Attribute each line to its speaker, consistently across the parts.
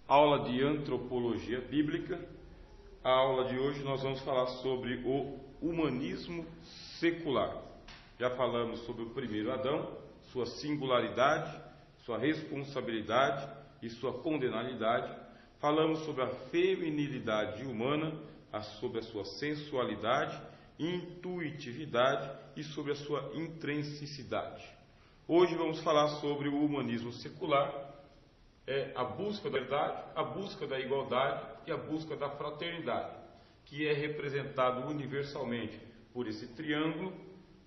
Speaker 1: Aula de Antropologia Bíblica. A aula de hoje nós vamos falar sobre o humanismo secular. Já falamos sobre o primeiro Adão, sua singularidade, sua responsabilidade e sua condenabilidade. Falamos sobre a feminilidade humana, sobre a sua sensualidade, intuitividade e sobre a sua intrinseicidade. Hoje vamos falar sobre o humanismo secular, a busca da verdade, a busca da igualdade e a busca da fraternidade, que é representado universalmente por esse triângulo,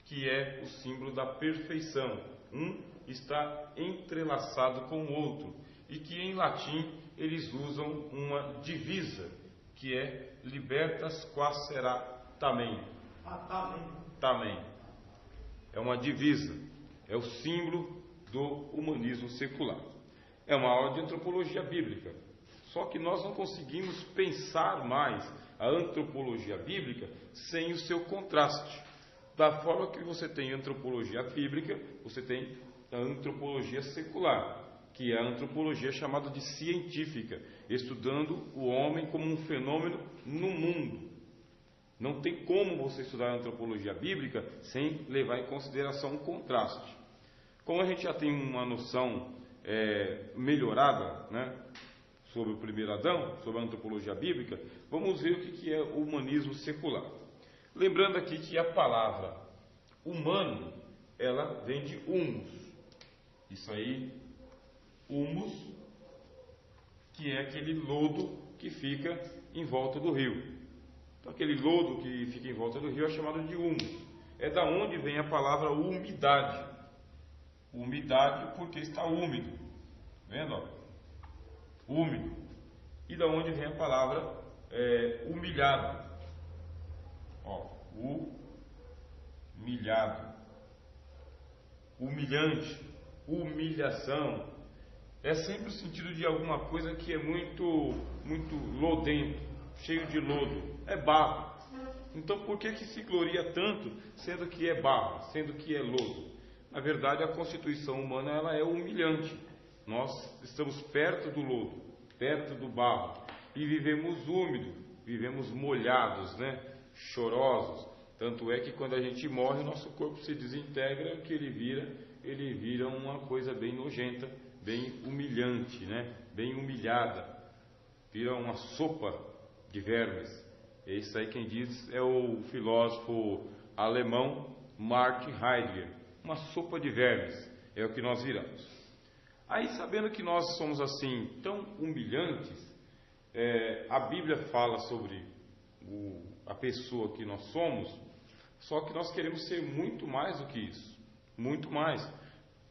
Speaker 1: que é o símbolo da perfeição. Um está entrelaçado com o outro, e que em latim eles usam uma divisa, que é libertas quas será tamen. Tamen. É uma divisa, é o símbolo do humanismo secular. É uma aula de antropologia bíblica. Só que nós não conseguimos pensar mais a antropologia bíblica sem o seu contraste. Da forma que você tem antropologia bíblica, você tem a antropologia secular, que é a antropologia chamada de científica, estudando o homem como um fenômeno no mundo. Não tem como você estudar a antropologia bíblica sem levar em consideração um contraste. Como a gente já tem uma noção melhorada, sobre o primeiro Adão, sobre a antropologia bíblica, vamos ver o que é o humanismo secular. Lembrando aqui que a palavra humano, ela vem de humus. Isso aí, humus, que é aquele lodo que fica em volta do rio. Então, aquele lodo que fica em volta do rio é chamado de humus. É da onde vem a palavra umidade. Umidade porque está úmido. Vendo? Úmido. E da onde vem a palavra humilhado. Humilhado. Humilhante. Humilhação. É sempre o sentido de alguma coisa que é muito lodento, cheio de lodo. É barro. Então por que se gloria tanto, sendo que é barro, sendo que é lodo? Na verdade, a constituição humana ela é humilhante. Nós estamos perto do lodo, perto do barro, e vivemos úmidos, vivemos molhados, chorosos. Tanto é que quando a gente morre, nosso corpo se desintegra, o que ele vira uma coisa bem nojenta, bem humilhante, bem humilhada. Vira uma sopa de vermes. Esse aí quem diz é o filósofo alemão Martin Heidegger. Uma sopa de vermes é o que nós viramos. Aí, sabendo que nós somos assim tão humilhantes, a Bíblia fala sobre a pessoa que nós somos, só que nós queremos ser muito mais do que isso, muito mais.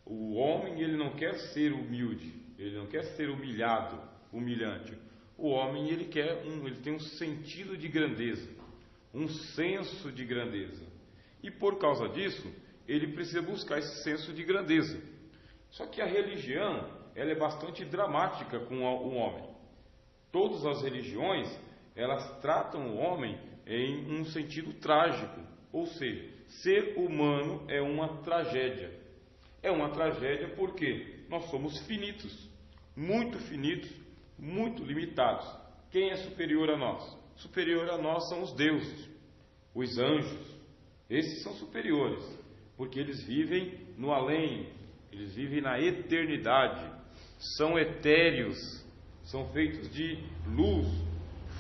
Speaker 1: O homem, ele não quer ser humilde, ele não quer ser humilhado, humilhante. O homem, ele tem um sentido de grandeza, um senso de grandeza. E por causa disso, ele precisa buscar esse senso de grandeza. Só que a religião, ela é bastante dramática com o homem. Todas as religiões, elas tratam o homem em um sentido trágico. Ou seja, ser humano é uma tragédia. É uma tragédia porque nós somos finitos, muito limitados. Quem é superior a nós? Superior a nós são os deuses, os anjos. Esses são superiores, porque eles vivem no além, eles vivem na eternidade, são etéreos, são feitos de luz,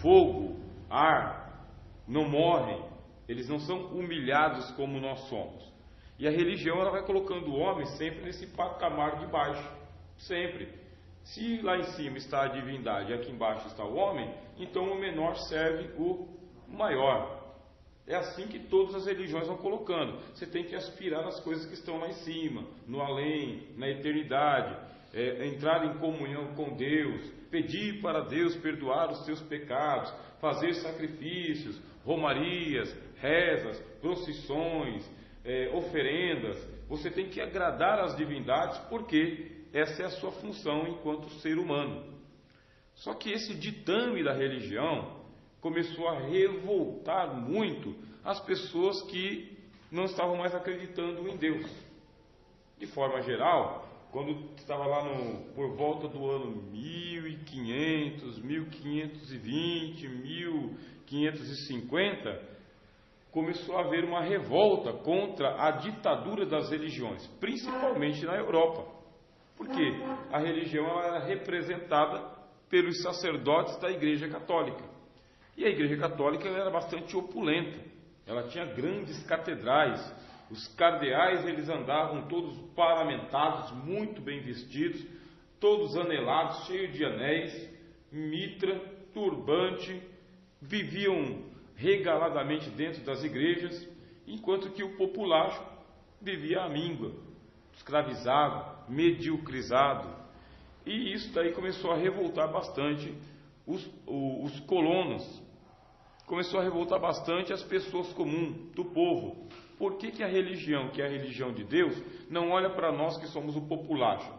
Speaker 1: fogo, ar, não morrem, eles não são humilhados como nós somos. E a religião ela vai colocando o homem sempre nesse patamar de baixo, sempre. Se lá em cima está a divindade e aqui embaixo está o homem, então o menor serve o maior. É assim que todas as religiões vão colocando. Você tem que aspirar nas coisas que estão lá em cima, no além, na eternidade, entrar em comunhão com Deus, pedir para Deus perdoar os seus pecados, fazer sacrifícios, romarias, rezas, procissões, oferendas. Você tem que agradar as divindades porque essa é a sua função enquanto ser humano. Só que esse ditame da religião começou a revoltar muito as pessoas que não estavam mais acreditando em Deus. De forma geral, quando estava lá por volta do ano 1500, 550, começou a haver uma revolta contra a ditadura das religiões, principalmente na Europa. Porque a religião era representada pelos sacerdotes da Igreja Católica. E a Igreja Católica era bastante opulenta. Ela tinha grandes catedrais. Os cardeais, eles andavam todos paramentados, muito bem vestidos, todos anelados, cheios de anéis, mitra, turbante, viviam regaladamente dentro das igrejas, enquanto que o populacho vivia à míngua, escravizado, mediocrizado. E isso daí começou a revoltar bastante os colonos, começou a revoltar bastante as pessoas comuns do povo. Por que a religião, que é a religião de Deus, não olha para nós que somos o populacho?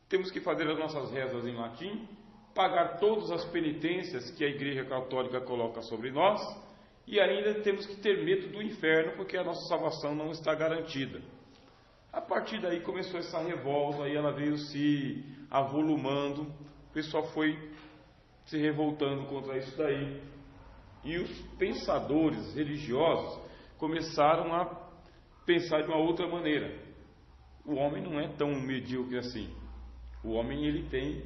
Speaker 1: Temos que fazer as nossas rezas em latim, pagar todas as penitências que a Igreja Católica coloca sobre nós, e ainda temos que ter medo do inferno, porque a nossa salvação não está garantida. A partir daí começou essa revolta, aí ela veio se avolumando, o pessoal foi se revoltando contra isso daí, e os pensadores religiosos começaram a pensar de uma outra maneira. O homem não é tão medíocre assim. O homem, ele tem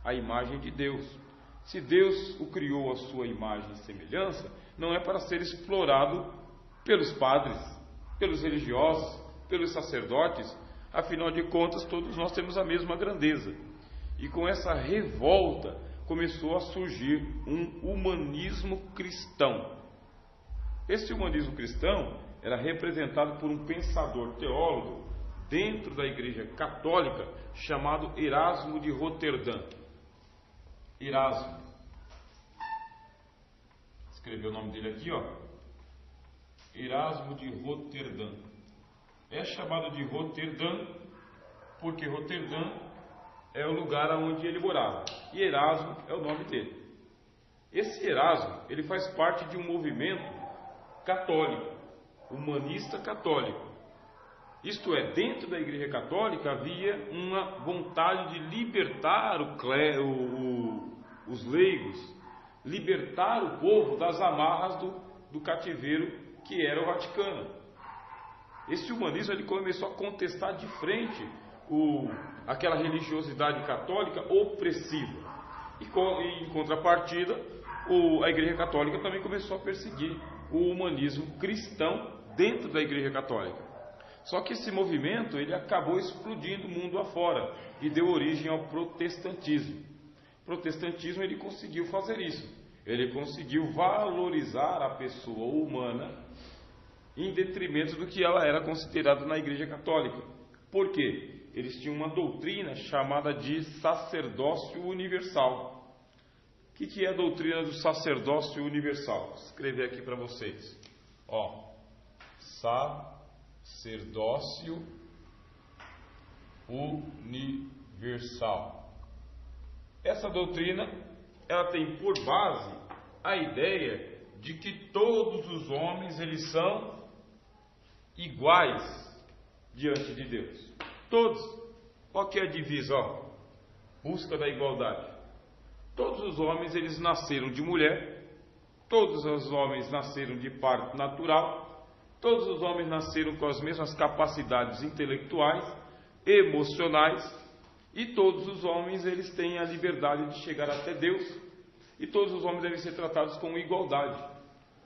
Speaker 1: a imagem de Deus. Se Deus o criou à sua imagem e semelhança, não é para ser explorado pelos padres, pelos religiosos, pelos sacerdotes. Afinal de contas, todos nós temos a mesma grandeza. E com essa revolta começou a surgir um humanismo cristão. Esse humanismo cristão era representado por um pensador teólogo dentro da Igreja Católica chamado Erasmo de Roterdã. Erasmo. Escreveu o nome dele aqui, ó. Erasmo de Roterdã. É chamado de Roterdã porque Roterdã é o lugar onde ele morava. E Erasmo é o nome dele. Esse Erasmo, ele faz parte de um movimento católico, humanista católico. Isto é, dentro da Igreja Católica havia uma vontade de libertar os leigos, libertar o povo das amarras do cativeiro que era o Vaticano. Esse humanismo, ele começou a contestar de frente aquela religiosidade católica opressiva. E em contrapartida, a Igreja Católica também começou a perseguir o humanismo cristão dentro da Igreja Católica. Só que esse movimento, ele acabou explodindo mundo afora e deu origem ao protestantismo. O protestantismo, ele conseguiu fazer isso. Ele conseguiu valorizar a pessoa humana em detrimento do que ela era considerada na Igreja Católica. Por quê? Eles tinham uma doutrina chamada de sacerdócio universal. O que é a doutrina do sacerdócio universal? Vou escrever aqui para vocês. Ó, sacerdócio universal. Essa doutrina, ela tem por base a ideia de que todos os homens, eles são iguais diante de Deus. Todos. Qual que é a divisa? Ó, busca da igualdade. Todos os homens, eles nasceram de mulher, todos os homens nasceram de parto natural, todos os homens nasceram com as mesmas capacidades intelectuais, emocionais, e todos os homens, eles têm a liberdade de chegar até Deus, e todos os homens devem ser tratados com igualdade.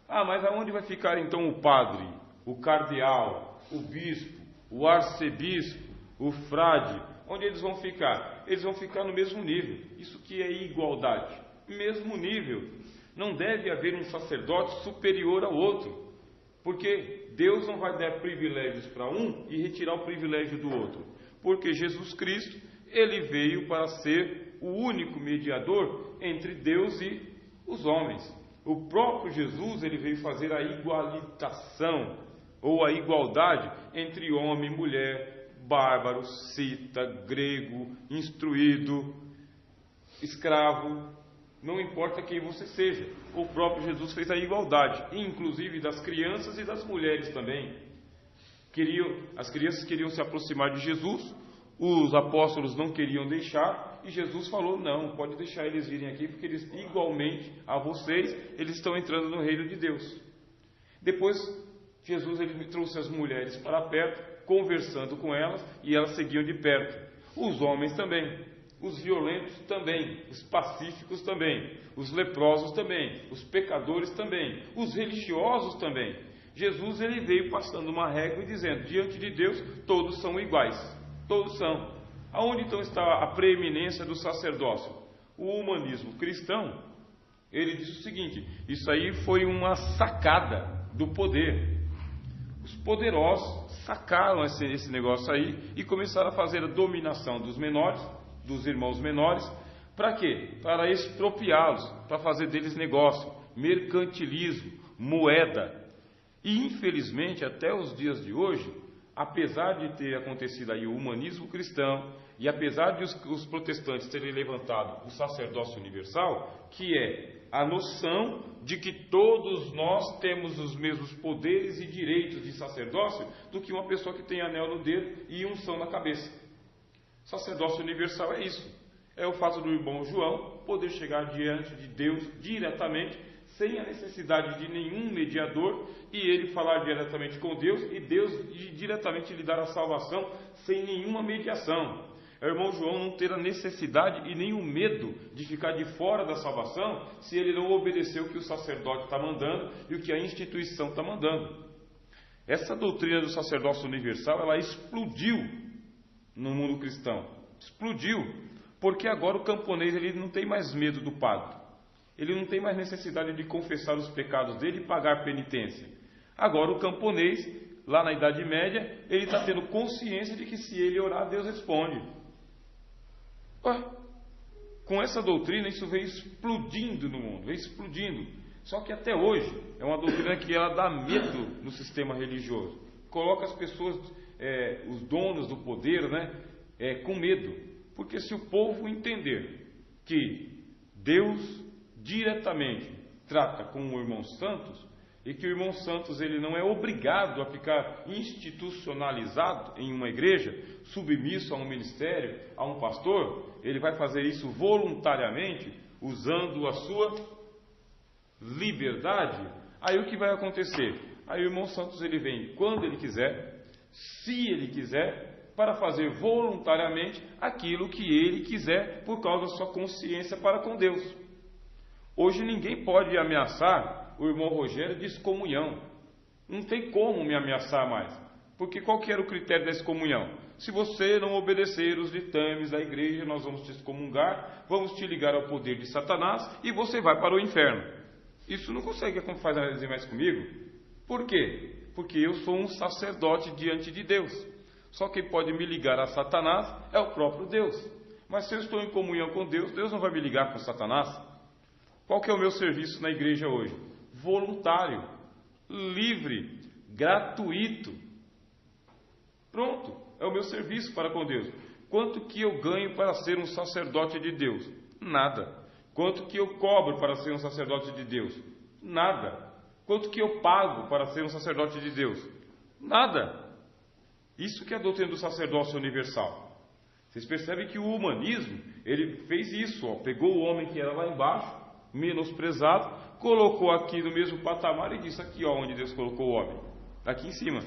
Speaker 1: Ah, mas aonde vai ficar então o padre, o cardeal, o bispo, o arcebispo, o frade? Onde eles vão ficar? Eles vão ficar no mesmo nível. Isso que é igualdade. Mesmo nível. Não deve haver um sacerdote superior ao outro. Porque Deus não vai dar privilégios para um e retirar o privilégio do outro. Porque Jesus Cristo, ele veio para ser o único mediador entre Deus e os homens. O próprio Jesus, ele veio fazer a igualitação ou a igualdade entre homem e mulher, bárbaro, cita, grego, instruído, escravo, não importa quem você seja. O próprio Jesus fez a igualdade, inclusive das crianças e das mulheres também. As crianças queriam se aproximar de Jesus, os apóstolos não queriam deixar, E Jesus falou, não, pode deixar eles virem aqui, porque eles, igualmente a vocês, eles estão entrando no reino de Deus. Depois, Jesus ele trouxe as mulheres para perto, conversando com elas, e elas seguiam de perto. Os homens também, os violentos também, os pacíficos também, os leprosos também, os pecadores também, os religiosos também. Jesus ele veio passando uma régua e dizendo, diante de Deus todos são iguais, todos são. Aonde então está a preeminência do sacerdócio? O humanismo cristão, ele diz o seguinte, isso aí foi uma sacada do poder. Os poderosos sacaram esse negócio aí e começaram a fazer a dominação dos menores, dos irmãos menores. Para quê? Para expropriá-los, para fazer deles negócio, mercantilismo, moeda. E infelizmente até os dias de hoje, apesar de ter acontecido aí o humanismo cristão, e apesar de os protestantes terem levantado o sacerdócio universal, que é a noção de que todos nós temos os mesmos poderes e direitos de sacerdócio do que uma pessoa que tem anel no dedo e unção na cabeça. Sacerdócio universal é isso. É o fato do irmão João poder chegar diante de Deus diretamente, sem a necessidade de nenhum mediador, e ele falar diretamente com Deus, e Deus diretamente lhe dar a salvação, sem nenhuma mediação. O irmão João não ter a necessidade e nem o medo de ficar de fora da salvação, se ele não obedecer o que o sacerdote está mandando e o que a instituição está mandando. Essa doutrina do sacerdócio universal, ela explodiu no mundo cristão. Explodiu, porque agora o camponês ele não tem mais medo do padre. Ele não tem mais necessidade de confessar os pecados dele e pagar penitência. Agora o camponês, lá na Idade Média, ele está tendo consciência de que se ele orar, Deus responde. Com essa doutrina, isso vem explodindo no mundo, vem explodindo. Só que até hoje, é uma doutrina que ela dá medo no sistema religioso. Coloca as pessoas, os donos do poder, com medo. Porque se o povo entender que Deus diretamente trata com o irmão Santos, e que o irmão Santos ele não é obrigado a ficar institucionalizado em uma igreja, submisso a um ministério, a um pastor, ele vai fazer isso voluntariamente, usando a sua liberdade. Aí o que vai acontecer? Aí o irmão Santos ele vem quando ele quiser, se ele quiser, para fazer voluntariamente aquilo que ele quiser, por causa da sua consciência para com Deus. Hoje ninguém pode ameaçar o irmão Rogério de excomunhão. Não tem como me ameaçar mais. Porque qual que era o critério da excomunhão? Se você não obedecer os ditames da igreja, nós vamos te excomungar, vamos te ligar ao poder de Satanás e você vai para o inferno. Isso não consegue fazer mais comigo. Por quê? Porque eu sou um sacerdote diante de Deus. Só quem pode me ligar a Satanás é o próprio Deus. Mas se eu estou em comunhão com Deus, Deus não vai me ligar com Satanás. Qual que é o meu serviço na igreja hoje? Voluntário, livre, gratuito. Pronto, é o meu serviço para com Deus. Quanto que eu ganho para ser um sacerdote de Deus? Nada. Quanto que eu cobro para ser um sacerdote de Deus? Nada. Quanto que eu pago para ser um sacerdote de Deus? Nada. Isso que é a doutrina do sacerdócio universal. Vocês percebem que o humanismo, ele fez isso, pegou o homem que era lá embaixo, menosprezado, colocou aqui no mesmo patamar e disse aqui onde Deus colocou o homem, aqui em cima.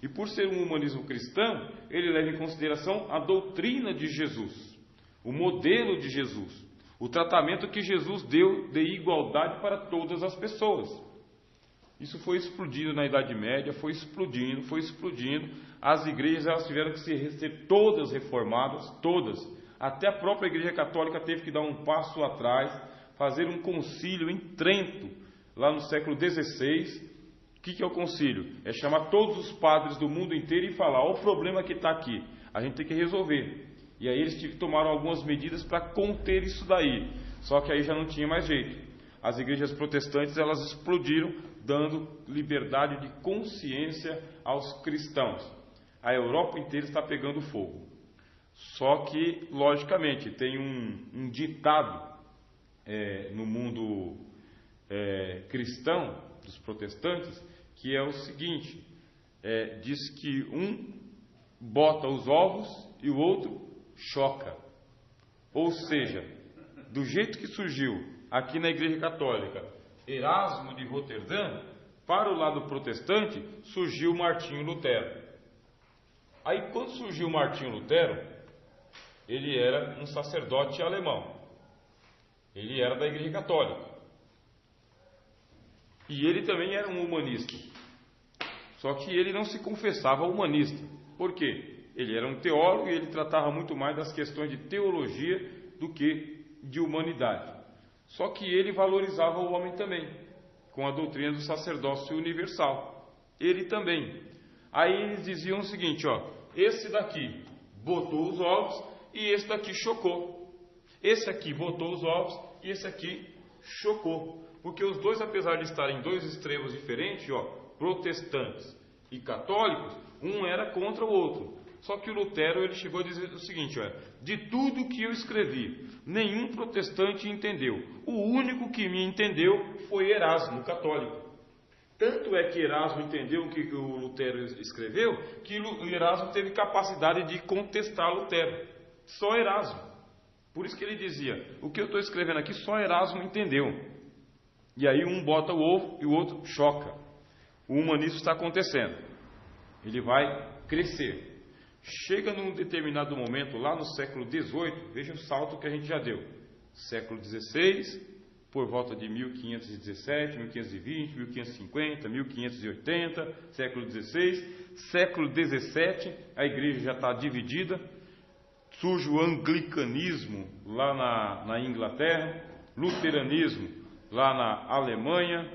Speaker 1: E por ser um humanismo cristão, ele leva em consideração a doutrina de Jesus, o modelo de Jesus, o tratamento que Jesus deu de igualdade para todas as pessoas. Isso foi explodindo na Idade Média, foi explodindo. As igrejas elas tiveram que ser todas reformadas, todas. Até a própria Igreja Católica teve que dar um passo atrás, fazer um concílio em Trento, lá no século XVI. O que é o concílio? É chamar todos os padres do mundo inteiro e falar: olha o problema que está aqui, a gente tem que resolver. E aí eles tomaram algumas medidas para conter isso daí. Só que aí já não tinha mais jeito. As igrejas protestantes elas explodiram, dando liberdade de consciência aos cristãos. A Europa inteira está pegando fogo. Só que, logicamente, tem um ditado no mundo cristão, dos protestantes, que é o seguinte, diz que um bota os ovos e o outro choca. Ou seja, do jeito que surgiu aqui na Igreja Católica Erasmo de Roterdã, para o lado protestante surgiu Martinho Lutero. Aí quando surgiu Martinho Lutero, ele era um sacerdote alemão. Ele era da Igreja Católica. E ele também era um humanista. Só que ele não se confessava humanista. Por quê? Ele era um teólogo e ele tratava muito mais das questões de teologia do que de humanidade. Só que ele valorizava o homem também, com a doutrina do sacerdócio universal. Ele também. Aí eles diziam o seguinte, esse daqui botou os ovos e esse daqui chocou. Esse aqui botou os ovos e esse aqui chocou. Porque os dois, apesar de estarem em dois extremos diferentes, protestantes e católicos, um era contra o outro. Só que o Lutero, ele chegou a dizer o seguinte, de tudo que eu escrevi, nenhum protestante entendeu. O único que me entendeu foi Erasmo, católico. Tanto é que Erasmo entendeu o que o Lutero escreveu, que o Erasmo teve capacidade de contestar Lutero. Só Erasmo. Por isso que ele dizia, o que eu estou escrevendo aqui, só Erasmo entendeu. E aí um bota o ovo e o outro choca. O humanismo está acontecendo. Ele vai crescer. Chega num determinado momento, lá no século XVIII, veja o salto que a gente já deu. Século XVI, por volta de 1517, 1520, 1550, 1580, século XVI. Século XVII, a igreja já está dividida. Surge o anglicanismo lá na Inglaterra, luteranismo lá na Alemanha,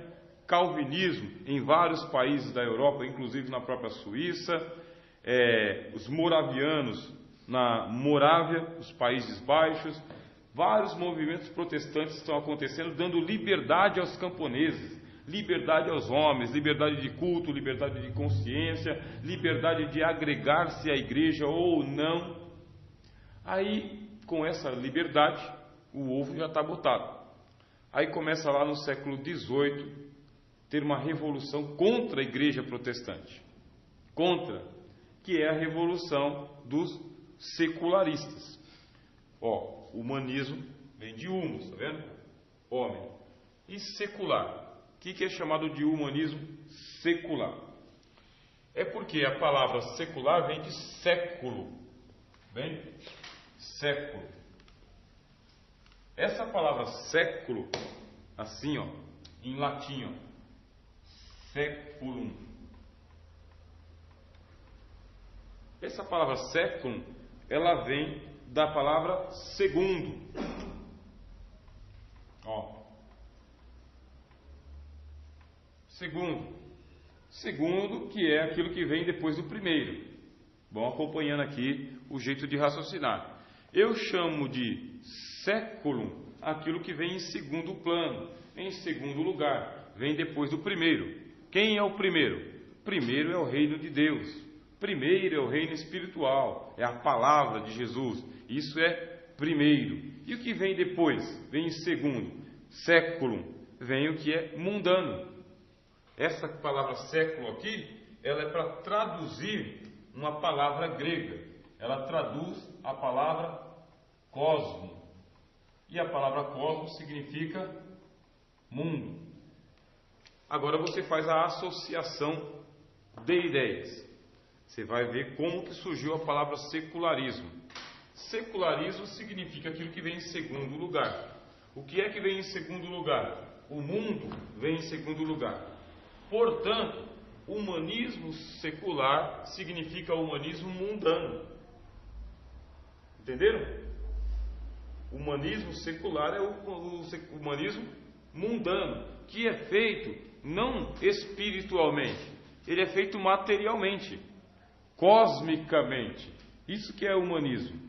Speaker 1: calvinismo em vários países da Europa, inclusive na própria Suíça, os moravianos na Morávia, os Países Baixos, vários movimentos protestantes estão acontecendo, dando liberdade aos camponeses, liberdade aos homens, liberdade de culto, liberdade de consciência, liberdade de agregar-se à igreja ou não. Aí, com essa liberdade, o ovo já está botado. Aí começa lá no século XVIII, ter uma revolução contra a igreja protestante. Contra, que é a revolução dos secularistas. Humanismo vem de humus, está vendo? Homem. E secular. O que é chamado de humanismo secular? É porque a palavra secular vem de século. Bem? Século. Essa palavra século, assim, em latim, seculum. Essa palavra seculum, ela vem da palavra segundo. Segundo, que é aquilo que vem depois do primeiro. Vão acompanhando aqui o jeito de raciocinar. Eu chamo de séculum aquilo que vem em segundo plano, em segundo lugar, vem depois do primeiro. Quem é o primeiro? Primeiro é o reino de Deus. Primeiro é o reino espiritual, é a palavra de Jesus. Isso é primeiro. E o que vem depois? Vem em segundo. Séculum, vem o que é mundano. Essa palavra século aqui, ela é para traduzir uma palavra grega. Ela traduz a palavra cosmo. E a palavra cosmo significa mundo. Agora você faz a associação de ideias. Você vai ver como que surgiu a palavra secularismo. Secularismo significa aquilo que vem em segundo lugar. O que é que vem em segundo lugar? O mundo vem em segundo lugar. Portanto, humanismo secular significa humanismo mundano. Entenderam? Humanismo secular é o humanismo mundano, que é feito não espiritualmente, ele é feito materialmente, cosmicamente. Isso que é humanismo.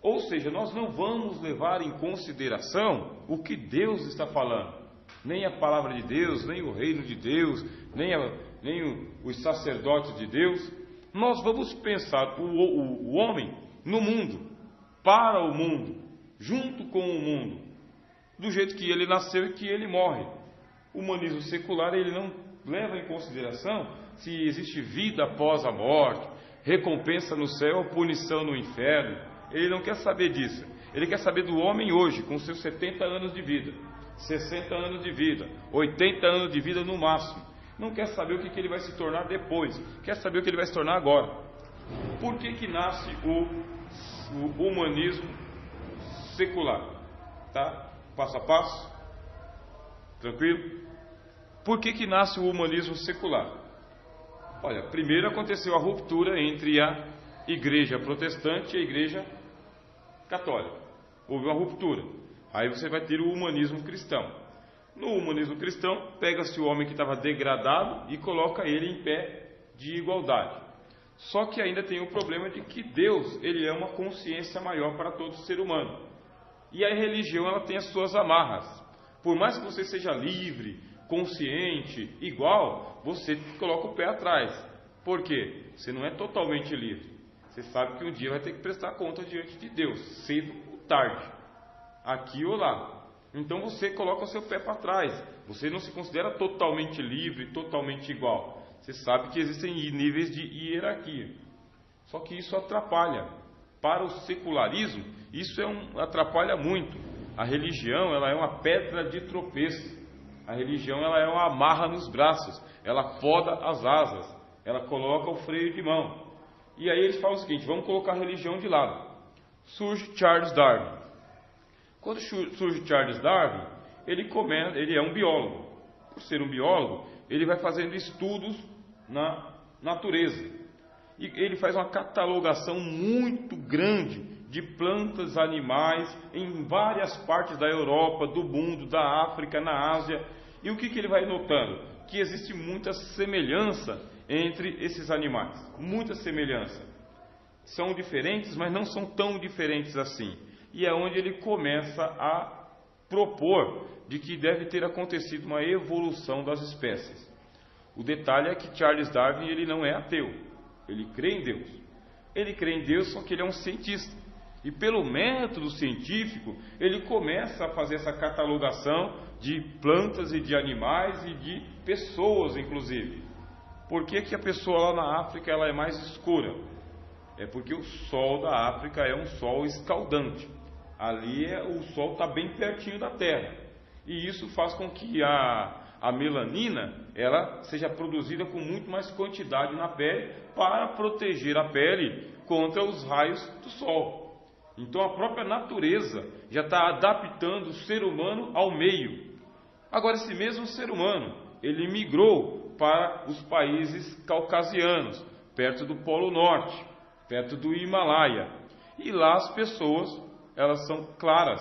Speaker 1: Ou seja, nós não vamos levar em consideração o que Deus está falando, nem a palavra de Deus, nem o reino de Deus, nem os sacerdotes de Deus. Nós vamos pensar o homem no mundo, para o mundo, junto com o mundo, do jeito que ele nasceu e que ele morre. O humanismo secular, ele não leva em consideração se existe vida após a morte, recompensa no céu ou punição no inferno. Ele não quer saber disso. Ele quer saber do homem hoje, com seus 70 anos de vida, 60 anos de vida, 80 anos de vida no máximo. Não quer saber o que ele vai se tornar depois, quer saber o que ele vai se tornar agora. Por que nasce o humanismo secular? Tá? Passo a passo? Tranquilo? Por que nasce o humanismo secular? Olha, primeiro aconteceu a ruptura entre a igreja protestante e a igreja católica. Houve uma ruptura. Aí você vai ter o humanismo cristão. No humanismo cristão, pega-se o homem que estava degradado e coloca ele em pé de igualdade. Só que ainda tem o problema de que Deus, ele é uma consciência maior para todo ser humano. E a religião, ela tem as suas amarras. Por mais que você seja livre, consciente, igual, você coloca o pé atrás. Por quê? Você não é totalmente livre. Você sabe que um dia vai ter que prestar conta diante de Deus, cedo ou tarde, aqui ou lá. Então você coloca o seu pé para trás. Você não se considera totalmente livre, totalmente igual. Você sabe que existem níveis de hierarquia. Só que isso atrapalha. Para o secularismo, isso atrapalha muito. A religião, ela é uma pedra de tropeço. A religião, ela é uma amarra nos braços. Ela poda as asas. Ela coloca o freio de mão. E aí eles falam o seguinte: vamos colocar a religião de lado. Surge Charles Darwin. Quando surge Charles Darwin, ele é um biólogo. Por ser um biólogo, ele vai fazendo estudos na natureza. E ele faz uma catalogação muito grande de plantas, animais, em várias partes da Europa, do mundo, da África, na Ásia. E o que ele vai notando? Que existe muita semelhança entre esses animais. Muita semelhança. São diferentes, mas não são tão diferentes assim. E é onde ele começa a propor de que deve ter acontecido uma evolução das espécies. O detalhe é que Charles Darwin, ele não é ateu, ele crê em Deus. Ele crê em Deus, só que ele é um cientista. E pelo método científico, ele começa a fazer essa catalogação de plantas e de animais e de pessoas, inclusive. Por que a pessoa lá na África ela é mais escura? É porque o sol da África é um sol escaldante. Ali o sol está bem pertinho da Terra. E isso faz com que a melanina ela seja produzida com muito mais quantidade na pele para proteger a pele contra os raios do sol. Então a própria natureza já está adaptando o ser humano ao meio. Agora esse mesmo ser humano, ele migrou para os países caucasianos, perto do Polo Norte, perto do Himalaia. E lá as pessoas, elas são claras.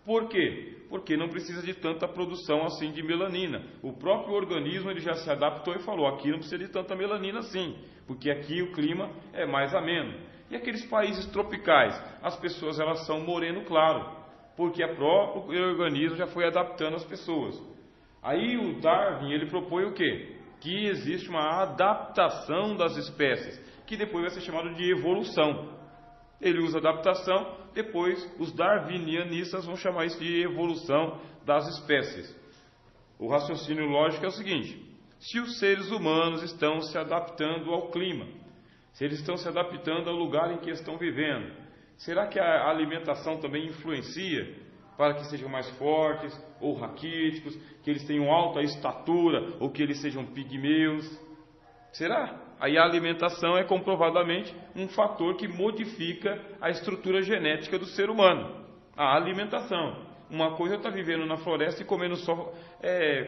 Speaker 1: Por quê? Porque não precisa de tanta produção assim de melanina. O próprio organismo ele já se adaptou e falou, aqui não precisa de tanta melanina assim, porque aqui o clima é mais ameno. E aqueles países tropicais, as pessoas elas são moreno claro, porque o próprio organismo já foi adaptando as pessoas. Aí o Darwin ele propõe o quê? Que existe uma adaptação das espécies, que depois vai ser chamado de evolução. Ele usa adaptação, depois os darwinianistas vão chamar isso de evolução das espécies. O raciocínio lógico é o seguinte: se os seres humanos estão se adaptando ao clima, se eles estão se adaptando ao lugar em que estão vivendo, será que a alimentação também influencia para que sejam mais fortes ou raquíticos, que eles tenham alta estatura ou que eles sejam pigmeus? Será? Aí a alimentação é comprovadamente um fator que modifica a estrutura genética do ser humano. A alimentação. Uma coisa é estar vivendo na floresta e comendo só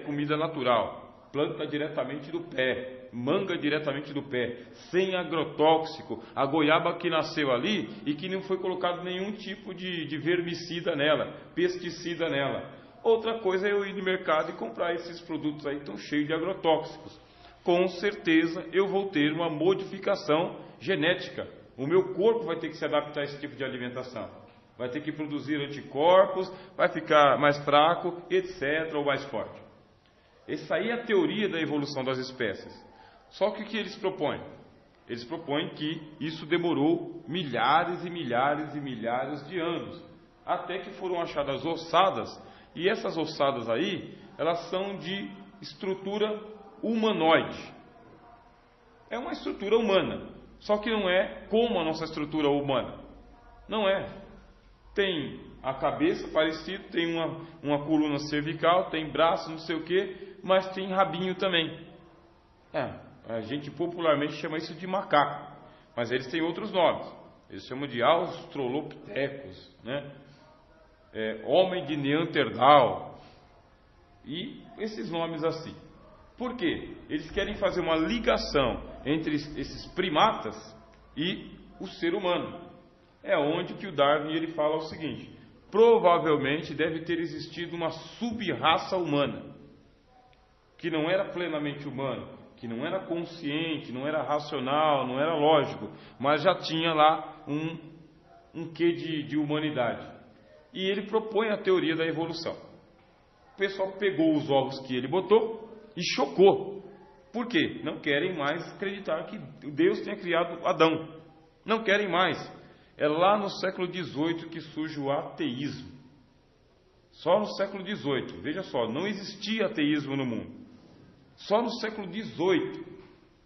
Speaker 1: comida natural, planta diretamente do pé, manga diretamente do pé, sem agrotóxico, a goiaba que nasceu ali e que não foi colocado nenhum tipo de vermicida nela, pesticida nela. Outra coisa é eu ir no mercado e comprar esses produtos aí que estão cheios de agrotóxicos. Com certeza eu vou ter uma modificação genética. O meu corpo vai ter que se adaptar a esse tipo de alimentação. Vai ter que produzir anticorpos, vai ficar mais fraco, etc., ou mais forte. Essa aí é a teoria da evolução das espécies. Só que o que eles propõem? Eles propõem que isso demorou milhares e milhares e milhares de anos, até que foram achadas ossadas, e essas ossadas aí, elas são de estrutura humanoide. É uma estrutura humana, só que não é como a nossa estrutura humana. Não é. tem a cabeça parecida, tem uma coluna cervical, tem braço, não sei o que, mas tem rabinho também. A gente popularmente chama isso de macaco, mas eles têm outros nomes. Eles chamam de australopithecus, né? Homem de Neandertal, e esses nomes assim. Por quê? Eles querem fazer uma ligação entre esses primatas e o ser humano. É onde que o Darwin ele fala o seguinte: provavelmente deve ter existido uma sub-raça humana, que não era plenamente humana, que não era consciente, não era racional, não era lógico, mas já tinha lá um quê de humanidade. E ele propõe a teoria da evolução. O pessoal pegou os ovos que ele botou e chocou. Por quê? Não querem mais acreditar que Deus tenha criado Adão. Não querem mais. É lá no século XVIII que surge o ateísmo. Só no século XVIII. Veja só, não existia ateísmo no mundo. Só no século XVIII,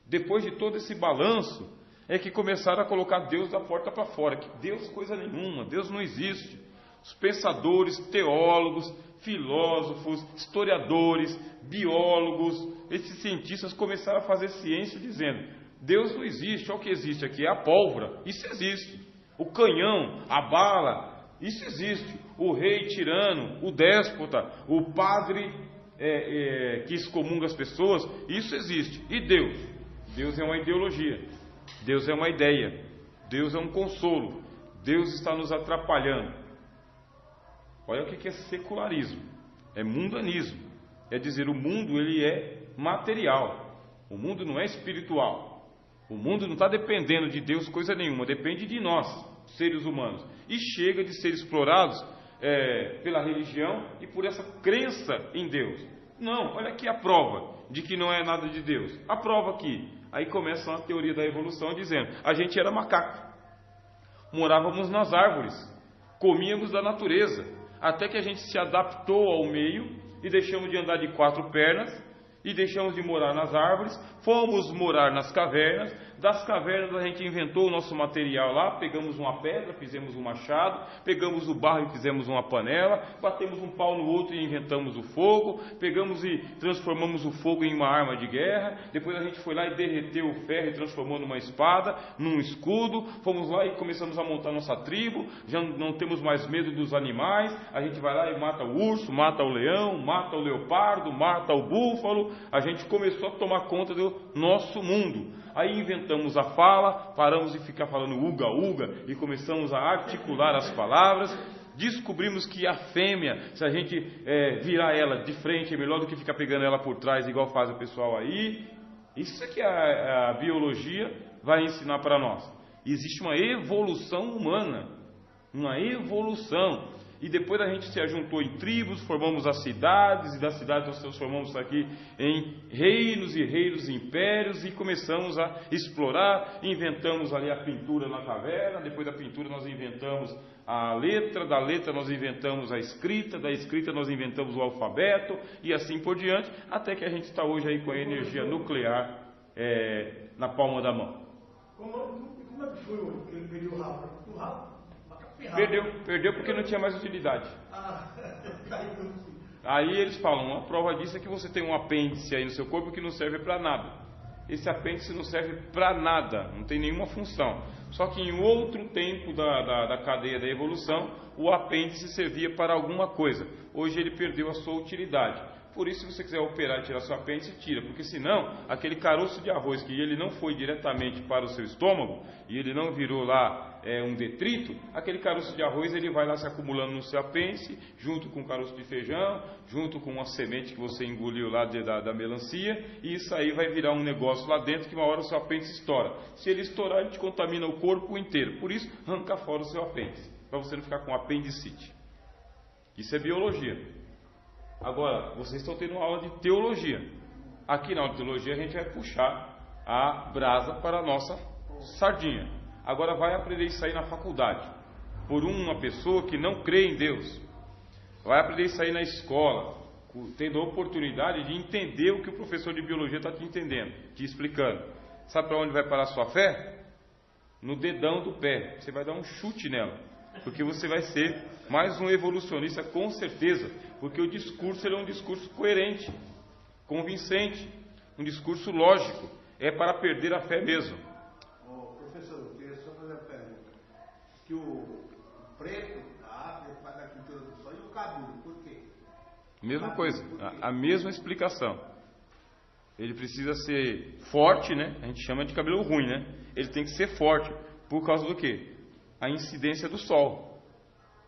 Speaker 1: depois de todo esse balanço, é que começaram a colocar Deus da porta para fora. Que Deus coisa nenhuma, Deus não existe. Os pensadores, teólogos, filósofos, historiadores, biólogos, esses cientistas começaram a fazer ciência dizendo: Deus não existe, olha o que existe aqui, é a pólvora, isso existe. O canhão, a bala, isso existe. O rei tirano, o déspota, o padre que excomunga as pessoas, isso existe. E Deus? Deus é uma ideologia, Deus é uma ideia, Deus é um consolo, Deus está nos atrapalhando. Olha o que é secularismo, é mundanismo, é dizer, o mundo ele é material, o mundo não é espiritual, o mundo não está dependendo de Deus coisa nenhuma, depende de nós, seres humanos, e chega de ser explorados pela religião e por essa crença em Deus. Não, olha aqui a prova de que não é nada de Deus, a prova aqui. Aí começa a teoria da evolução dizendo, a gente era macaco, morávamos nas árvores, comíamos da natureza, até que a gente se adaptou ao meio e deixamos de andar de 4 pernas e deixamos de morar nas árvores, fomos morar nas cavernas. Das cavernas a gente inventou o nosso material lá, pegamos uma pedra, fizemos um machado, pegamos o barro e fizemos uma panela, batemos um pau no outro e inventamos o fogo, pegamos e transformamos o fogo em uma arma de guerra, depois a gente foi lá e derreteu o ferro e transformou numa espada, num escudo, fomos lá e começamos a montar nossa tribo, já não temos mais medo dos animais, a gente vai lá e mata o urso, mata o leão, mata o leopardo, mata o búfalo, a gente começou a tomar conta do nosso mundo. Aí inventamos a fala, paramos de ficar falando uga, uga e começamos a articular as palavras. Descobrimos que a fêmea, se a gente virar ela de frente, é melhor do que ficar pegando ela por trás, igual faz o pessoal aí. Isso é que a biologia vai ensinar para nós. Existe uma evolução humana, uma evolução. E depois a gente se ajuntou em tribos, formamos as cidades, e das cidades nós transformamos aqui em reinos e reinos, impérios, e começamos a explorar, inventamos ali a pintura na caverna, depois da pintura nós inventamos a letra, da letra nós inventamos a escrita, da escrita nós inventamos o alfabeto, e assim por diante, até que a gente está hoje aí com a energia nuclear na palma da mão.
Speaker 2: Como é que foi que ele perdeu o rabo? O rabo?
Speaker 1: Perdeu porque não tinha mais utilidade. Aí eles falam, uma prova disso é que você tem um apêndice aí no seu corpo que não serve para nada. Esse apêndice não serve para nada, não tem nenhuma função. Só que em outro tempo da cadeia da evolução, o apêndice servia para alguma coisa. Hoje ele perdeu a sua utilidade. Por isso, se você quiser operar e tirar seu apêndice, tira. Porque senão, aquele caroço de arroz que ele não foi diretamente para o seu estômago, e ele não virou lá um detrito, aquele caroço de arroz ele vai lá se acumulando no seu apêndice, junto com o caroço de feijão, junto com uma semente que você engoliu lá da melancia, e isso aí vai virar um negócio lá dentro que uma hora o seu apêndice estoura. Se ele estourar, ele te contamina o corpo inteiro. Por isso, arranca fora o seu apêndice, para você não ficar com apendicite. Isso é biologia. Agora, vocês estão tendo uma aula de teologia. Aqui na aula de teologia a gente vai puxar a brasa para a nossa sardinha. Agora vai aprender isso aí na faculdade, por uma pessoa que não crê em Deus. Vai aprender isso aí na escola, tendo a oportunidade de entender o que o professor de biologia está te entendendo, te explicando. Sabe para onde vai parar a sua fé? No dedão do pé. Você vai dar um chute nela. porque você vai ser mais um evolucionista com certeza, porque o discurso ele é um discurso coerente, convincente, um discurso lógico, é para perder a fé mesmo.
Speaker 3: Professor, eu queria só fazer uma pergunta, que o preto, a África, faz a cultura do sol, e o cabelo, por quê?
Speaker 1: Mesma coisa, a mesma explicação. Ele precisa ser forte, né? A gente chama de cabelo ruim, né? Ele tem que ser forte, por causa do quê? A incidência do sol,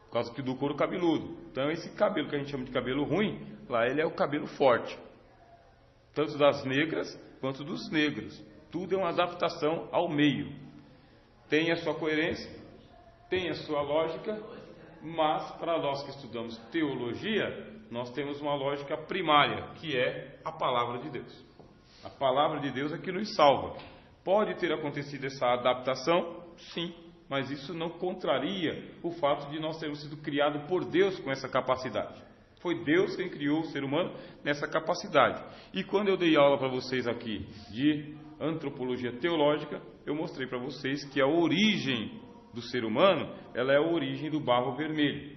Speaker 1: por causa do couro cabeludo. Então esse cabelo que a gente chama de cabelo ruim, lá ele é o cabelo forte, tanto das negras quanto dos negros. Tudo é uma adaptação ao meio. Tem a sua coerência, tem a sua lógica, mas para nós que estudamos teologia, nós temos uma lógica primária, que é a palavra de Deus. A palavra de Deus é que nos salva. Pode ter acontecido essa adaptação? Sim, mas isso não contraria o fato de nós termos sido criados por Deus com essa capacidade. Foi Deus quem criou o ser humano nessa capacidade. E quando eu dei aula para vocês aqui de antropologia teológica, eu mostrei para vocês que a origem do ser humano, ela é a origem do barro vermelho.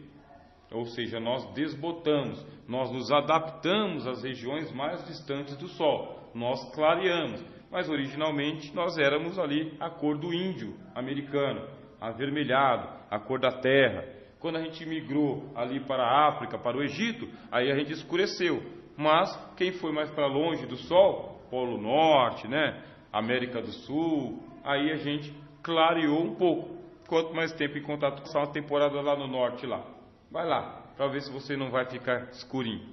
Speaker 1: Ou seja, nós desbotamos, nós nos adaptamos às regiões mais distantes do Sol, nós clareamos, mas originalmente nós éramos ali a cor do índio americano, avermelhado, a cor da terra. Quando a gente migrou ali para a África, para o Egito, aí a gente escureceu. Mas quem foi mais para longe do Sol, Polo Norte, né, América do Sul, aí a gente clareou um pouco. Quanto mais tempo em contato com uma temporada lá no norte lá. Vai lá, para ver se você não vai ficar escurinho.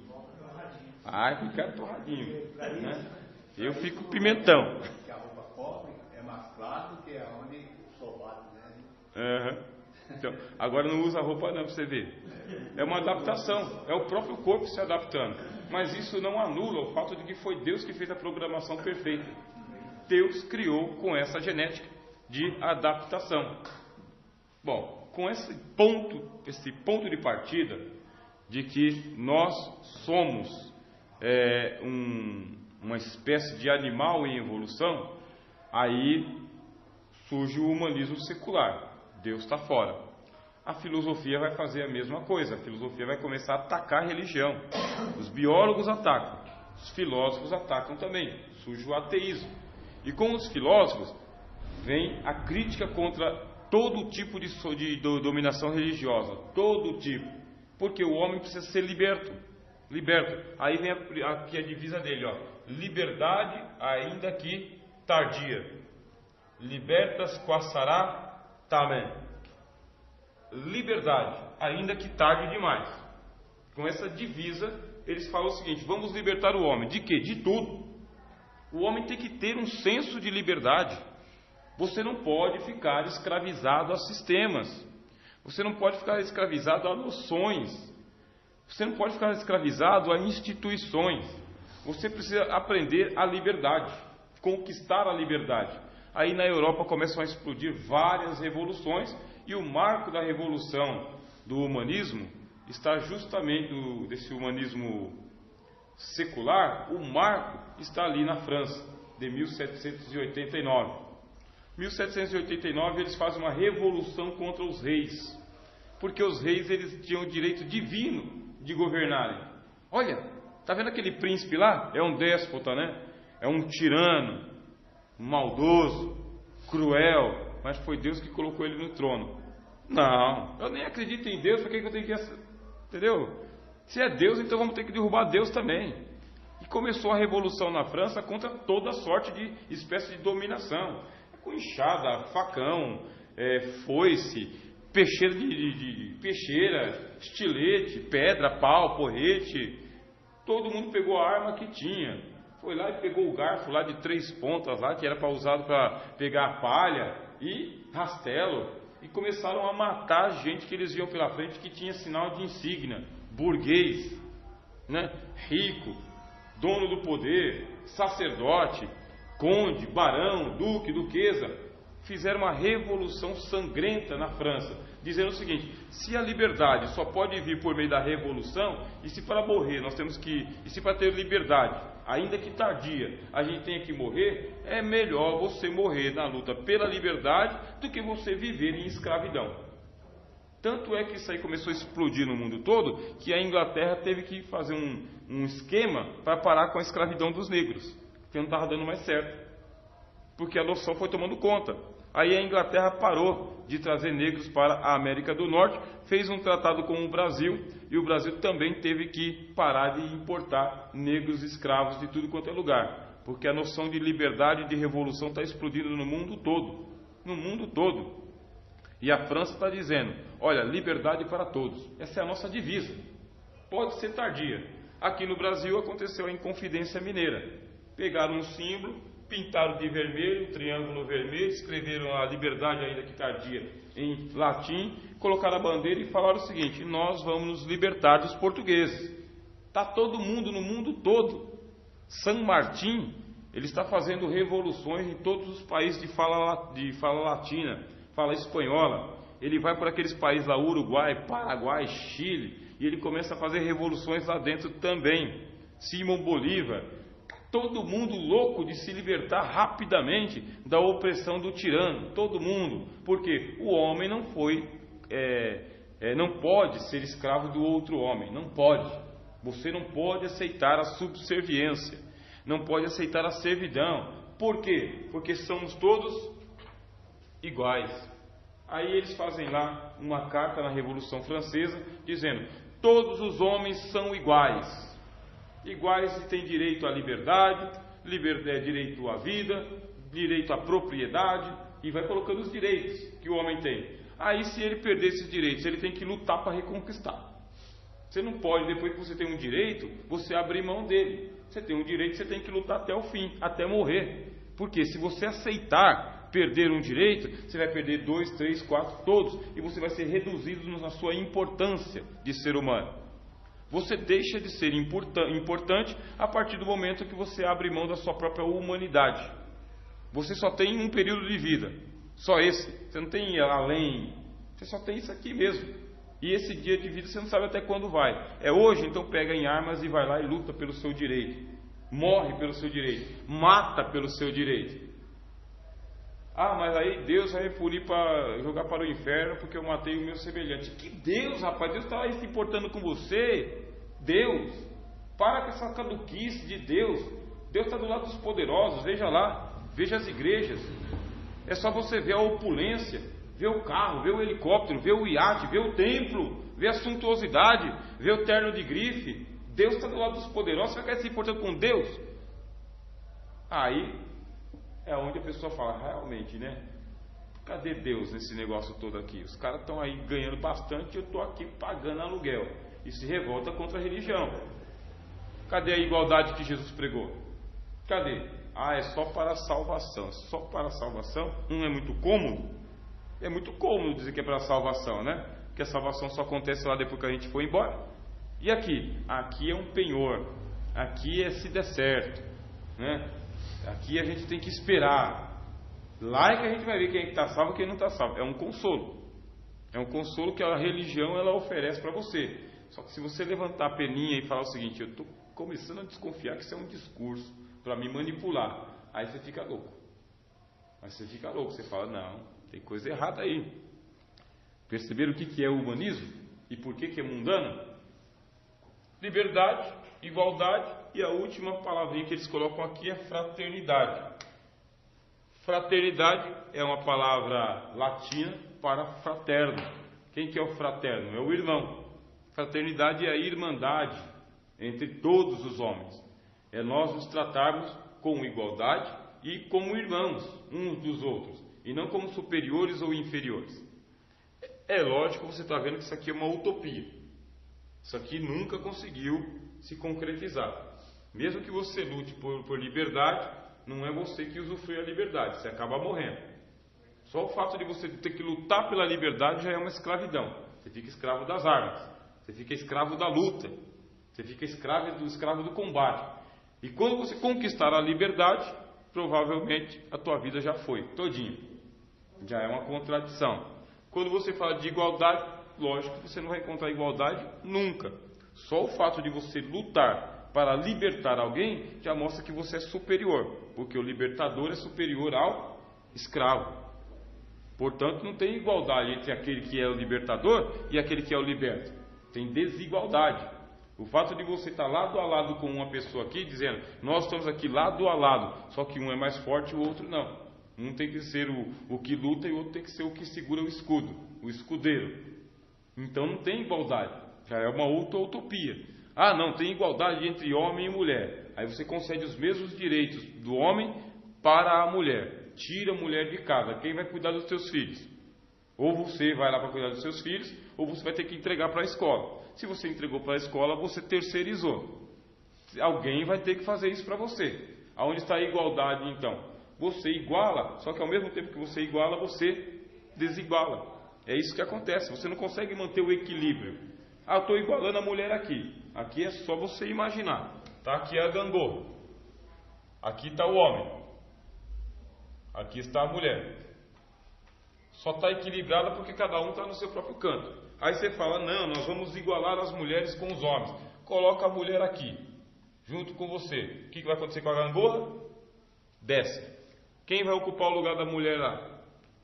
Speaker 1: Vai ficar torradinho, né? Eu fico pimentão.
Speaker 3: Que a roupa cobre é mais claro do que onde o sol bate, né?
Speaker 1: Uhum. Então, agora não usa roupa não, para você ver. É uma adaptação, é o próprio corpo se adaptando. Mas isso não anula o fato de que foi Deus que fez a programação perfeita. Deus criou com essa genética de adaptação. Bom, com esse ponto de partida de que nós somos uma espécie de animal em evolução, aí surge o humanismo secular. Deus está fora. A filosofia vai fazer a mesma coisa. A filosofia vai começar a atacar a religião. Os biólogos atacam, os filósofos atacam também. Surge o ateísmo. E com os filósofos vem a crítica contra todo tipo de dominação religiosa, todo tipo, porque o homem precisa ser liberto. Aí vem aqui a divisa dele, ó, liberdade ainda que tardia, libertas quassará também, liberdade ainda que tarde demais. Com essa divisa eles falam o seguinte: vamos libertar o homem de quê? De tudo. O homem tem que ter um senso de liberdade. Você não pode ficar escravizado a sistemas. Você não pode ficar escravizado a noções. Você não pode ficar escravizado a instituições. Você precisa aprender a liberdade, conquistar a liberdade. Aí na Europa começam a explodir várias revoluções, e o marco da revolução do humanismo está justamente desse humanismo secular. O marco está ali na França, de 1789. 1789 eles fazem uma revolução contra os reis, porque os reis eles tinham o direito divino de governarem. Olha, tá vendo aquele príncipe lá? É um déspota, né? É um tirano, um maldoso, cruel, mas foi Deus que colocou ele no trono. Não, eu nem acredito em Deus, por que eu tenho que... Entendeu? Se é Deus, então vamos ter que derrubar Deus também. E começou a revolução na França contra toda sorte de espécie de dominação. Com enxada, facão, foice, peixeira, estilete, pedra, pau, porrete. Todo mundo pegou a arma que tinha. Foi lá e pegou o garfo lá de 3 pontas lá, que era usado para pegar a palha, e rastelo. E começaram a matar gente que eles viam pela frente que tinha sinal de insígnia. Burguês, né? Rico, dono do poder, sacerdote, conde, barão, duque, duquesa. Fizeram uma revolução sangrenta na França, dizendo o seguinte: se a liberdade só pode vir por meio da revolução, e se para morrer nós temos que, e se para ter liberdade, ainda que tardia, a gente tenha que morrer, é melhor você morrer na luta pela liberdade do que você viver em escravidão. Tanto é que isso aí começou a explodir no mundo todo, que a Inglaterra teve que fazer um esquema para parar com a escravidão dos negros, que não estava dando mais certo, porque a noção foi tomando conta. Aí a Inglaterra parou de trazer negros para a América do Norte, fez um tratado com o Brasil, e o Brasil também teve que parar de importar negros escravos de tudo quanto é lugar, porque a noção de liberdade e de revolução está explodindo no mundo todo, no mundo todo. E a França está dizendo, olha, liberdade para todos. Essa é a nossa divisa. Pode ser tardia. Aqui no Brasil aconteceu a Inconfidência Mineira. Pegaram um símbolo, pintaram de vermelho, um triângulo vermelho, escreveram a liberdade, ainda que tardia, em latim, colocaram a bandeira e falaram o seguinte, nós vamos nos libertar dos portugueses. Está todo mundo, no mundo todo. San Martín, ele está fazendo revoluções em todos os países de fala latina, fala espanhola. Ele vai para aqueles países lá, Uruguai, Paraguai, Chile, e ele começa a fazer revoluções lá dentro também. Simão Bolívar, todo mundo louco de se libertar rapidamente da opressão do tirano, todo mundo, porque o homem não pode ser escravo do outro homem, não pode. Você não pode aceitar a subserviência, não pode aceitar a servidão. Por quê? Porque somos todos iguais. Aí eles fazem lá uma carta na Revolução Francesa dizendo: todos os homens são iguais. Iguais e têm direito à liberdade, direito à vida, direito à propriedade, e vai colocando os direitos que o homem tem. Aí, se ele perder esses direitos, ele tem que lutar para reconquistar. Você não pode, depois que você tem um direito, você abrir mão dele. Você tem um direito, você tem que lutar até o fim, até morrer. Porque se você aceitar perder um direito, você vai perder 2, 3, 4, todos, e você vai ser reduzido na sua importância de ser humano. Você deixa de ser importante a partir do momento que você abre mão da sua própria humanidade. Você só tem um período de vida, só esse. Você não tem além, você só tem isso aqui mesmo. E esse dia de vida você não sabe até quando vai. É hoje, então pega em armas e vai lá e luta pelo seu direito. Morre pelo seu direito, mata pelo seu direito. Ah, mas aí Deus vai me punir para jogar para o inferno porque eu matei o meu semelhante. Que Deus, rapaz? Deus está aí se importando com você? Deus, para com essa caduquice de Deus. Deus está do lado dos poderosos, veja lá, veja as igrejas. É só você ver a opulência, ver o carro, ver o helicóptero, ver o iate, ver o templo, ver a suntuosidade, ver o terno de grife. Deus está do lado dos poderosos, você vai querer se importando com Deus? Aí é onde a pessoa fala, realmente, né? Cadê Deus nesse negócio todo aqui? Os caras estão aí ganhando bastante e eu estou aqui pagando aluguel. E se revolta contra a religião. Cadê a igualdade que Jesus pregou? Cadê? Ah, é só para a salvação. Só para a salvação? Não é muito cômodo? É muito cômodo dizer que é para a salvação, né? Porque a salvação só acontece lá depois que a gente for embora. E aqui? Aqui é um penhor. Aqui é se der certo, né? Aqui a gente tem que esperar. Lá é que a gente vai ver quem está salvo e quem não está salvo. É um consolo. É um consolo que a religião ela oferece para você. Só que se você levantar a peninha e falar o seguinte: eu estou começando a desconfiar que isso é um discurso para me manipular. Aí você fica louco. Aí você fica louco. Você fala: não, tem coisa errada aí. Perceberam o que é o humanismo? E por que é mundano? Liberdade, igualdade, e a última palavrinha que eles colocam aqui é fraternidade. Fraternidade é uma palavra latina para fraterno. Quem que é o fraterno? É o irmão. Fraternidade é a irmandade entre todos os homens. É nós nos tratarmos com igualdade e como irmãos uns dos outros, e não como superiores ou inferiores. É lógico, você está vendo que isso aqui é uma utopia. Isso aqui nunca conseguiu se concretizar. Mesmo que você lute por liberdade, não é você que usufrui a liberdade, você acaba morrendo. Só o fato de você ter que lutar pela liberdade já é uma escravidão. Você fica escravo das armas, você fica escravo da luta, você fica escravo do combate. E quando você conquistar a liberdade, provavelmente a tua vida já foi todinha. Já é uma contradição. Quando você fala de igualdade, lógico que você não vai encontrar igualdade nunca. Só o fato de você lutar para libertar alguém já mostra que você é superior, porque o libertador é superior ao escravo. Portanto, não tem igualdade entre aquele que é o libertador e aquele que é o liberto. Tem desigualdade. O fato de você estar lado a lado com uma pessoa aqui, dizendo, nós estamos aqui lado a lado, só que um é mais forte e o outro não. Um tem que ser o que luta e o outro tem que ser o que segura o escudo, o escudeiro. Então não tem igualdade. Já é uma outra utopia. Ah, não, tem igualdade entre homem e mulher. Aí você concede os mesmos direitos do homem para a mulher. Tira a mulher de casa. Quem vai cuidar dos seus filhos? Ou você vai lá para cuidar dos seus filhos, ou você vai ter que entregar para a escola. Se você entregou para a escola, você terceirizou. Alguém vai ter que fazer isso para você. Aonde está a igualdade, então? Você iguala, só que ao mesmo tempo que você iguala, você desiguala. É isso que acontece. Você não consegue manter o equilíbrio. Ah, eu estou igualando a mulher aqui. Aqui é só você imaginar. Tá? Aqui é a gangorra. Aqui está o homem. Aqui está a mulher. Só está equilibrada porque cada um está no seu próprio canto. Aí você fala, não, nós vamos igualar as mulheres com os homens. Coloca a mulher aqui, junto com você. O que vai acontecer com a gangorra? Desce. Quem vai ocupar o lugar da mulher lá?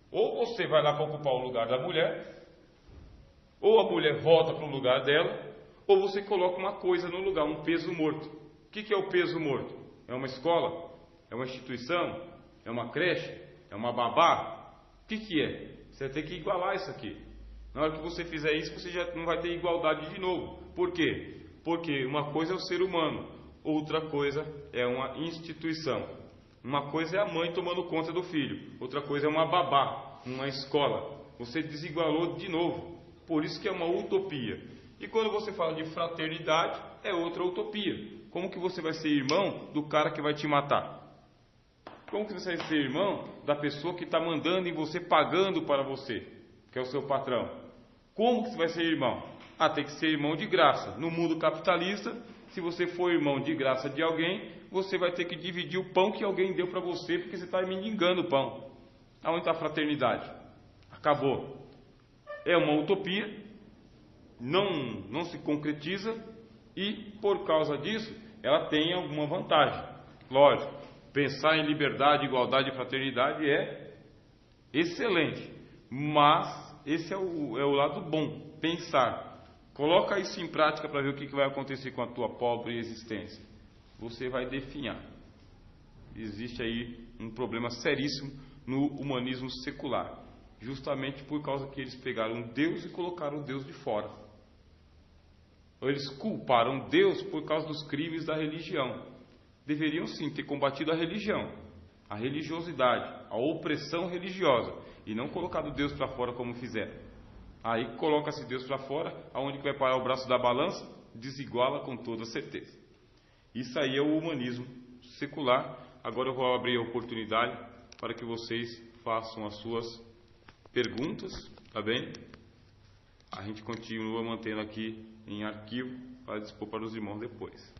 Speaker 1: Ou você vai lá para ocupar o lugar da mulher, ou a mulher volta para o lugar dela, ou você coloca uma coisa no lugar, um peso morto. O que é o peso morto? É uma escola? É uma instituição? É uma creche? É uma babá? O que é? Você vai ter que igualar isso aqui. Na hora que você fizer isso, você já não vai ter igualdade de novo. Por quê? Porque uma coisa é o ser humano, outra coisa é uma instituição. Uma coisa é a mãe tomando conta do filho, outra coisa é uma babá, uma escola. Você desigualou de novo. Por isso que é uma utopia. E quando você fala de fraternidade, é outra utopia. Como que você vai ser irmão do cara que vai te matar? Como que você vai ser irmão da pessoa que está mandando em você, pagando para você, que é o seu patrão? Como que você vai ser irmão? Ah, tem que ser irmão de graça. No mundo capitalista, se você for irmão de graça de alguém, você vai ter que dividir o pão que alguém deu para você, porque você está mendigando o pão. Aonde está a fraternidade? Acabou. É uma utopia, não se concretiza e, por causa disso, ela tem alguma vantagem. Lógico. Pensar em liberdade, igualdade e fraternidade é excelente, mas esse é o lado bom, pensar. Coloca isso em prática para ver o que vai acontecer com a tua pobre existência. Você vai definhar. Existe aí um problema seríssimo no humanismo secular, justamente por causa que eles pegaram Deus e colocaram Deus de fora. Eles culparam Deus por causa dos crimes da religião. Deveriam sim ter combatido a religião, a religiosidade, a opressão religiosa, e não colocado Deus para fora como fizeram. Aí coloca-se Deus para fora, aonde que vai parar o braço da balança? Desiguala com toda certeza. Isso aí é o humanismo secular. Agora eu vou abrir a oportunidade para que vocês façam as suas perguntas, tá bem? A gente continua mantendo aqui em arquivo para dispor para os irmãos depois.